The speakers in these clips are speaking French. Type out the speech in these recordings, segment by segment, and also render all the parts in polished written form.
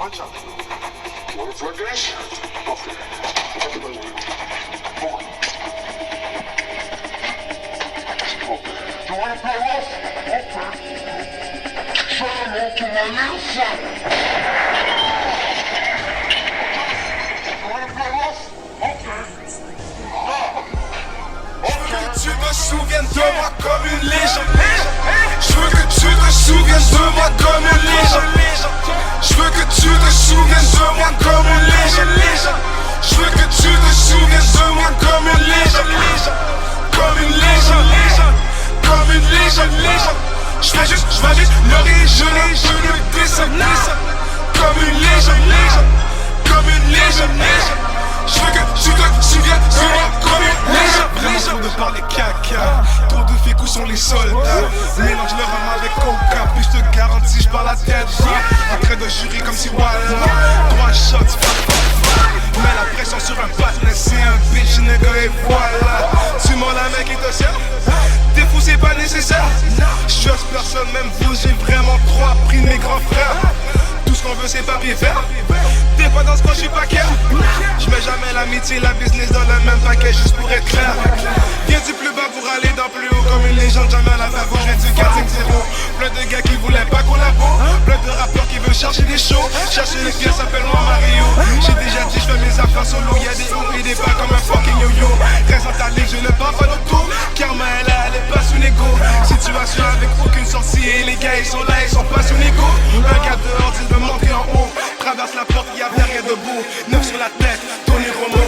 Watch out. Wanna play this? Okay. Come on. You wanna play rough? Okay. Say hello to my little friend. You wanna play rough? Okay. Je veux que tu te souviennes de moi comme une légende. Je veux que tu te souviennes de moi comme une légende. Je veux que tu te souviennes de moi comme une légende. Je veux que tu te souviennes de moi comme une légende. Comme une légende. Comme une légende. Je vais juste l'origine, je le descends. Comme une légende. Comme une légende. Je veux que tu te souviennes de moi comme une légende. Vraiment trop de parler caca. Trop de fécous sont les soldats. Mélange le rhum avec coca. Puis je te garantis, je parle à tête bas. En train de jurer comme si voilà. 3 shots, mets la pression sur un patinet. C'est un bitch nigga et voilà. Tu m'en la mec et te sert. T'es fou, c'est pas nécessaire. Je personne, même vous, j'ai vraiment trop appris de mes grands frères. Tout ce qu'on veut c'est papier vert. T'es pas dans ce coin, je suis pas clair. Je mets jamais l'amitié et la business dans le même paquet juste pour être clair. Viens du plus bas pour aller dans plus haut. Comme une légende, jamais à la faveur. Je viens du 4-5-0. Plein de gars qui voulaient pas collabo. Plein de rappeurs qui veulent chercher des shows. Chercher les pièces, appelle-moi Mario. J'ai déjà dit, je fais mes affaires solo. Y'a des hauts et des bas comme un fucking yo-yo. Reste dans ta ligne, je ne parle pas d'auto. Karma elle est pas sous négo. Situation avec aucune sortie. Et les gars ils sont là, ils sont pas sous négo. Un gars dehors dit de monter en haut. Traverse la porte, y'a rien debout. 9 sur la tête, Tony Romo.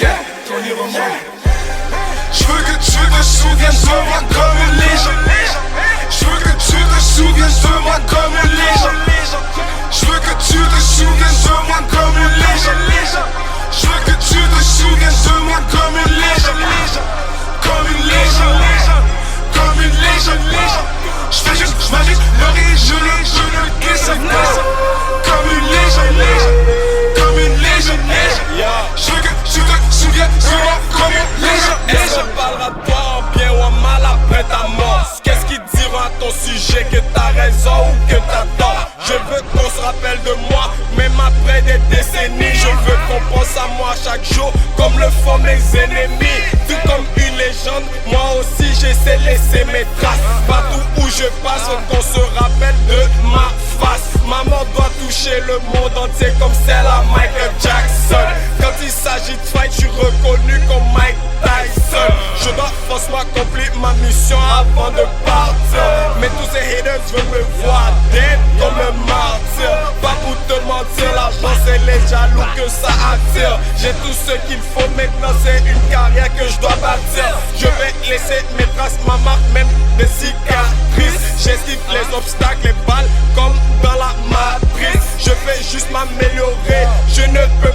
Yeah, Tony Romo. Je veux que tu te souviennes de moi comme une légende. Je veux que tu te souviennes de moi comme une légende. Je veux que tu te souviennes de moi comme une légende. Je veux que tu te souviennes de moi comme une légende. Comme une légende. Comme une légende. Je fais juste l'origine, je le descends. Comme une légende. Comme une légende. Je veux que tu te souviennes de moi comme une légende. Est-ce qu'on parlera toi en bien ou en mal après ta mort? Qu'est-ce qu'ils diront à ton sujet, que t'as raison ou que t'as tort? Je veux qu'on se rappelle de moi, même après des décennies. Je veux qu'on pense à moi chaque jour, comme le font mes ennemis. Tout comme une légende, moi aussi j'essaie de laisser mes traces. Partout où je passe, qu'on se rappelle de ma face. Maman doit toucher le monde entier comme celle à Michael Jackson. Quand il s'agit de fight, je suis reconnu comme Mike Tyson. Je dois forcément accomplir ma mission avant de partir. Mais tous ces haters veulent me voir dead comme un martyr. Pas pour te mentir, l'argent c'est les jaloux que ça attire. J'ai tout ce qu'il faut maintenant, c'est une carrière que je dois bâtir. Je vais laisser mes traces, ma marque, même des cicatrices. J'esquive les obstacles, les balles comme dans la matrice. Je vais juste m'améliorer, je ne peux